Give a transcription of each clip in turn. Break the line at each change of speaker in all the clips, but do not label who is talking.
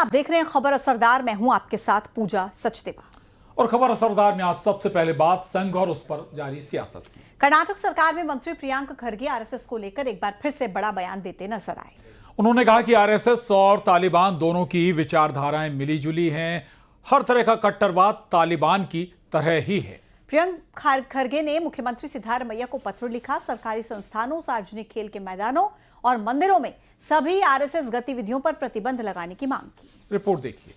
आप देख रहे हैं खबर असरदार। मैं हूं आपके साथ पूजा सचदेवा।
और खबर असरदार में आज सबसे पहले बात संघ और उस पर जारी सियासत की।
कर्नाटक सरकार में मंत्री प्रियांक खरगे आरएसएस को लेकर एक बार फिर से बड़ा बयान देते नजर आए।
उन्होंने कहा कि आरएसएस और तालिबान दोनों की विचारधाराएं मिलीजुली हैं। हर तरह का कट्टरवाद तालिबान की तरह ही है।
प्रियंक खरगे ने मुख्यमंत्री सिद्धारमैया को पत्र लिखा। सरकारी संस्थानों, सार्वजनिक खेल के मैदानों और मंदिरों में सभी आरएसएस गतिविधियों पर प्रतिबंध लगाने की मांग की।
रिपोर्ट देखिए।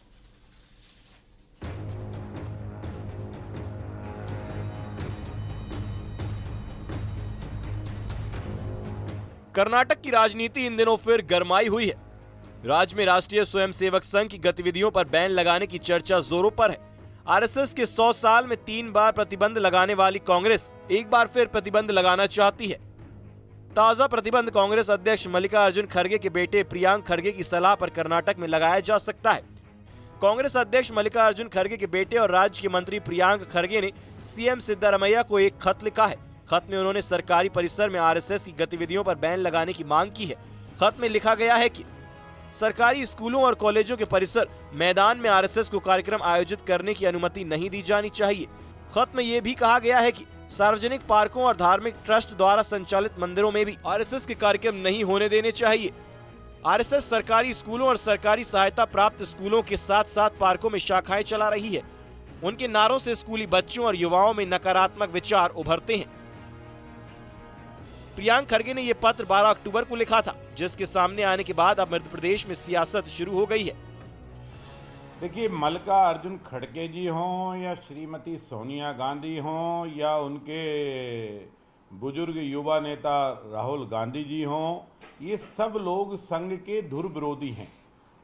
कर्नाटक की राजनीति इन दिनों फिर गरमाई हुई है। राज्य में राष्ट्रीय स्वयंसेवक संघ की गतिविधियों पर बैन लगाने की चर्चा जोरों पर है। आरएसएस के 100 साल में 3 बार प्रतिबंध लगाने वाली कांग्रेस एक बार फिर प्रतिबंध लगाना चाहती है। ताजा प्रतिबंध कांग्रेस अध्यक्ष मल्लिकार्जुन खड़गे के बेटे प्रियांक खरगे की सलाह पर कर्नाटक में लगाया जा सकता है। कांग्रेस अध्यक्ष मल्लिकार्जुन खड़गे के बेटे और राज्य के मंत्री प्रियांक खरगे ने सीएम सिद्धारमैया को एक खत लिखा है। खत में उन्होंने सरकारी परिसर में आरएसएस की गतिविधियों पर बैन लगाने की मांग की है। खत में लिखा गया है कि सरकारी स्कूलों और कॉलेजों के परिसर मैदान में आरएसएस को कार्यक्रम आयोजित करने की अनुमति नहीं दी जानी चाहिए। खत में यह भी कहा गया है कि सार्वजनिक पार्कों और धार्मिक ट्रस्ट द्वारा संचालित मंदिरों में भी आरएसएस के कार्यक्रम नहीं होने देने चाहिए। आरएसएस सरकारी स्कूलों और सरकारी सहायता प्राप्त स्कूलों के साथ साथ पार्कों में शाखाएं चला रही है। उनके नारों से स्कूली बच्चों और युवाओं में नकारात्मक विचार उभरते हैं। प्रियांक खरगे ने यह पत्र 12 अक्टूबर को लिखा था, जिसके सामने आने के बाद अब मध्य प्रदेश में सियासत शुरू हो गई है।
देखिए, मल्लिकार्जुन खड़गे जी हों या श्रीमती सोनिया गांधी हों या उनके बुजुर्ग युवा नेता राहुल गांधी जी हों, ये सब लोग संघ के धुर विरोधी हैं।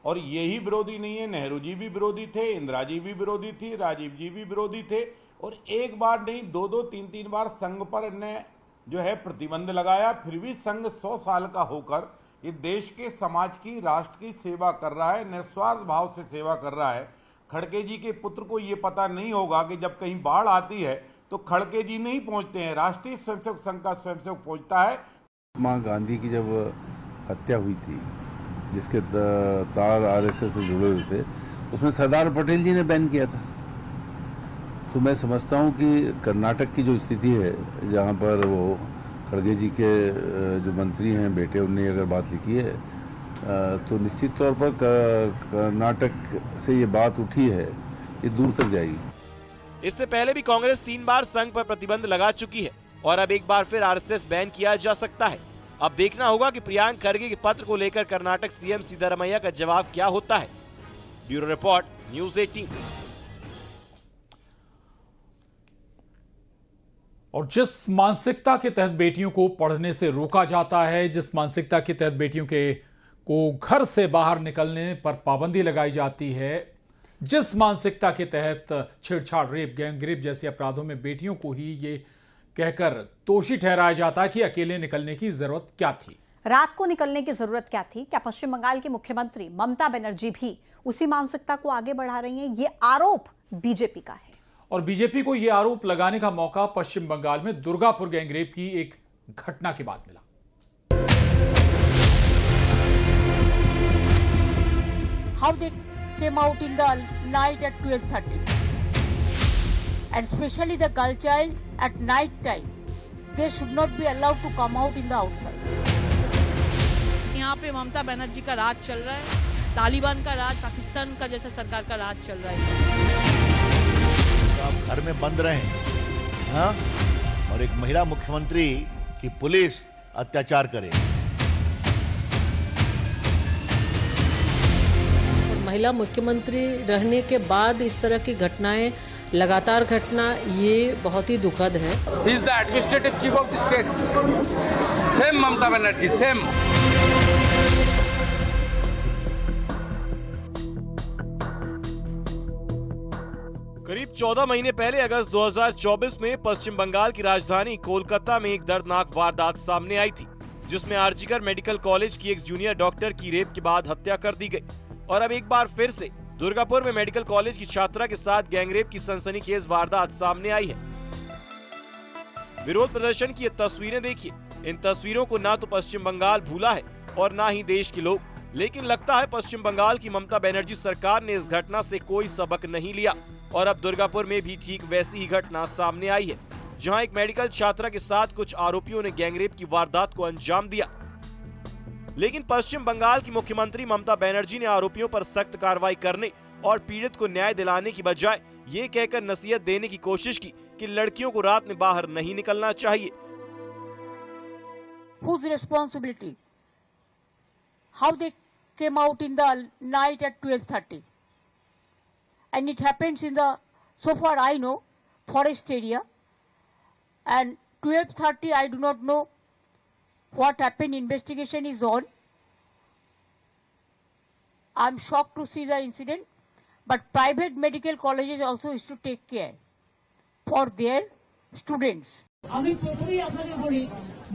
और यही विरोधी नहीं है, नेहरू जी भी विरोधी थे, इंदिरा जी भी विरोधी थी, राजीव जी भी विरोधी थे। और एक बार नहीं, 2-2, 3-3 बार संघ पर इन्हें जो है प्रतिबंध लगाया। फिर भी संघ 100 साल का होकर ये देश के, समाज की, राष्ट्र की सेवा कर रहा है, निस्वार्थ भाव से सेवा कर रहा है। खड़गे जी के पुत्र को ये पता नहीं होगा कि जब कहीं बाढ़ आती है तो खड़गे जी नहीं पहुंचते हैं, राष्ट्रीय स्वयंसेवक संघ का स्वयंसेवक पहुंचता है।
महात्मा गांधी की जब हत्या हुई थी, जिसके तार आरएसएस से जुड़े हुए थे, उसमें सरदार पटेल जी ने बैन किया था। तो मैं समझता हूं कि कर्नाटक की जो स्थिति है, जहां पर वो खड़गे जी के जो मंत्री हैं बेटे, उनने अगर बात लिखी है, तो निश्चित तौर पर कर्नाटक से ये बात उठी है, ये दूर तक जाएगी।
इससे पहले भी कांग्रेस 3 बार संघ पर प्रतिबंध लगा चुकी है और अब एक बार फिर आरएसएस बैन किया जा सकता है। अब देखना होगा कि प्रियांक खरगे के पत्र को लेकर कर्नाटक सीएम सिद्धारमैया का जवाब क्या होता है। Bureau report, news 18।
और जिस मानसिकता के तहत बेटियों को पढ़ने से रोका जाता है, जिस मानसिकता के तहत बेटियों को घर से बाहर निकलने पर पाबंदी लगाई जाती है, जिस मानसिकता के तहत छेड़छाड़, रेप, गैंग रेप जैसे अपराधों में बेटियों को ही ये कहकर दोषी ठहराया जाता है कि अकेले निकलने की जरूरत क्या थी,
रात को निकलने की जरूरत क्या थी। क्या पश्चिम बंगाल की मुख्यमंत्री ममता बनर्जी भी उसी मानसिकता को आगे बढ़ा रही हैं? ये आरोप बीजेपी का है
और बीजेपी को यह आरोप लगाने का मौका पश्चिम बंगाल में दुर्गापुर गैंगरेप की एक घटना के बाद मिला।
How they came out in the night at 12:30, and especially the girl child at night time, they should not be allowed to come out in the outside.
यहाँ पे ममता बनर्जी का राज चल रहा है, तालिबान का राज, पाकिस्तान का जैसा सरकार का राज चल रहा है।
आप घर में बंद रहें, हाँ? और एक महिला मुख्यमंत्री की पुलिस अत्याचार करे।
महिला मुख्यमंत्री रहने के बाद इस तरह की घटनाएं लगातार घटना, ये बहुत ही दुखद है।
She is the administrative chief of the state. Same Mamata Banerjee, same.
करीब 14 महीने पहले अगस्त 2024 में पश्चिम बंगाल की राजधानी कोलकाता में एक दर्दनाक वारदात सामने आई थी, जिसमें आरजीकर मेडिकल कॉलेज की एक जूनियर डॉक्टर की रेप के बाद हत्या कर दी गई। और अब एक बार फिर से दुर्गापुर में मेडिकल कॉलेज की छात्रा के साथ गैंगरेप की सनसनीखेज वारदात सामने आई है। विरोध प्रदर्शन की ये तस्वीरें देखिए। इन तस्वीरों को ना तो पश्चिम बंगाल भूला है और ना ही देश के लोग। लेकिन लगता है पश्चिम बंगाल की ममता बनर्जी सरकार ने इस घटना से कोई सबक नहीं लिया और अब दुर्गापुर में भी ठीक वैसी ही घटना सामने आई है, जहां एक मेडिकल छात्रा के साथ कुछ आरोपियों ने गैंगरेप की वारदात को अंजाम दिया। लेकिन पश्चिम बंगाल की मुख्यमंत्री ममता बनर्जी ने आरोपियों पर सख्त कार्रवाई करने और पीड़ित को न्याय दिलाने की बजाय ये कहकर नसीहत देने की कोशिश की कि लड़कियों को रात में बाहर नहीं निकलना चाहिए।
Whose responsibility? How they came out in the night at 12:30, and it happens in the, so far I know, forest area, and 12:30 I do not know what happened. Investigation is on. I'm shocked to see the incident, but private medical colleges also used to take care for their students.
আমি প্রথমেই আপনাকে বলি,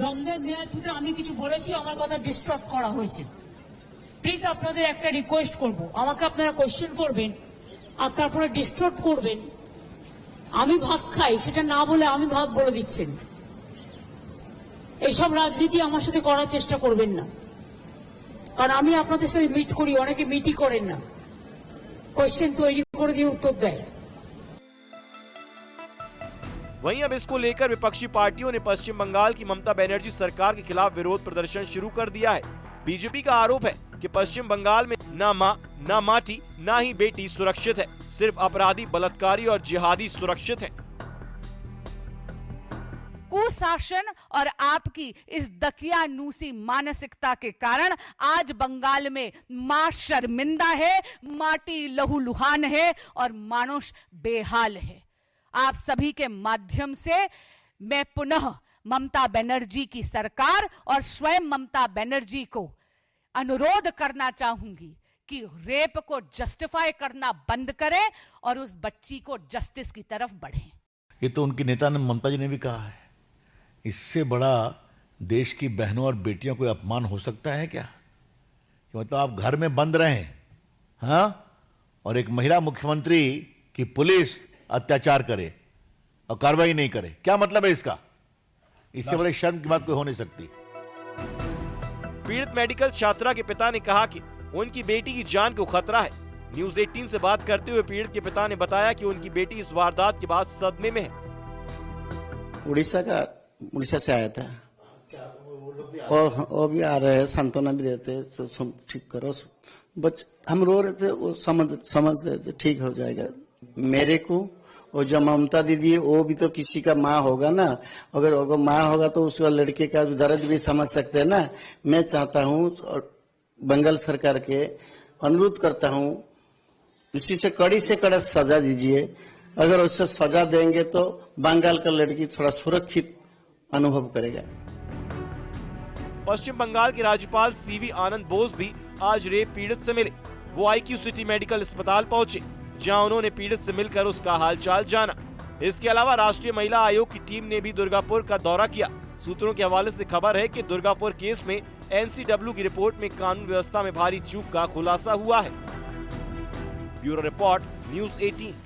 দ্বন্দ্বের মেয়াদ থেকে আমি কিছু বলেছি, আমার কথা ডিস্টার্ব করা হয়েছে। প্লিজ আপনাদের একটা রিকোয়েস্ট করব, আমাকে আপনারা কোশ্চেন করবেন আর তারপরে ডিস্টার্ব করবেন। আমি ভাত খাই সেটা না বলে আমি ভাত বলে দিচ্ছেন। এইসব রাজনীতি আমার সাথে করার চেষ্টা করবেন না, কারণ আমি আপনাদের সাথে মিট করি, অনেকে মিটই করেন না, কোশ্চেন তৈরি করে দিয়ে উত্তর দেয়।
वहीं अब इसको लेकर विपक्षी पार्टियों ने पश्चिम बंगाल की ममता बनर्जी सरकार के खिलाफ विरोध प्रदर्शन शुरू कर दिया है। बीजेपी का आरोप है कि पश्चिम बंगाल में ना माँ, ना माटी, ना ही बेटी सुरक्षित है, सिर्फ अपराधी, बलात्कारी और जिहादी सुरक्षित हैं।
कुशासन और आपकी इस दकियानूसी मानसिकता के कारण आज बंगाल में मां शर्मिंदा है, माटी लहूलुहान है और मानुष बेहाल है। आप सभी के माध्यम से मैं पुनः ममता बनर्जी की सरकार और स्वयं ममता बनर्जी को अनुरोध करना चाहूंगी कि रेप को जस्टिफाई करना बंद करें और उस बच्ची को जस्टिस की तरफ बढ़ें।
ये तो उनकी नेता ने, ममता जी ने भी कहा है। इससे बड़ा देश की बहनों और बेटियों को अपमान हो सकता है क्या? कि मतलब आप घर में बंद रहें, हाँ, और एक महिला मुख्यमंत्री की पुलिस अत्याचार करे और कार्रवाई नहीं करे, क्या मतलब है इसका? इससे बड़े शर्म की बात कोई हो नहीं सकती।
पीड़ित मेडिकल छात्रा के पिता ने कहा कि उनकी बेटी की जान को खतरा है। न्यूज 18 से बात करते हुए पीड़ित के पिता ने बताया कि उनकी बेटी इस वारदात के बाद सदमे में है।
उड़ीसा से आया था और वो भी आ रहे हैं, सांत्वना भी देते तो ठीक करो। हम रो रहे थे, वो समझ रहे थे ठीक हो जाएगा। मेरे को और जो ममता दीदी है वो भी तो किसी का माँ होगा ना, अगर माँ होगा तो उसका लड़के का दर्द भी समझ सकते हैं ना। मैं चाहता हूँ और बंगाल सरकार के अनुरोध करता हूँ, उसी से कड़ा सजा दीजिए। अगर उससे सजा देंगे तो बंगाल का लड़की थोड़ा सुरक्षित अनुभव करेगा।
पश्चिम बंगाल के राज्यपाल सीवी आनंद बोस भी आज रेप पीड़ित से मिले। वो IQ सिटी मेडिकल अस्पताल पहुंचे, जहां उन्होंने पीड़ित से मिलकर उसका हालचाल जाना। इसके अलावा राष्ट्रीय महिला आयोग की टीम ने भी दुर्गापुर का दौरा किया। सूत्रों के हवाले से खबर है कि दुर्गापुर केस में NCW की रिपोर्ट में कानून व्यवस्था में भारी चूक का खुलासा हुआ है। Bureau report, news 18।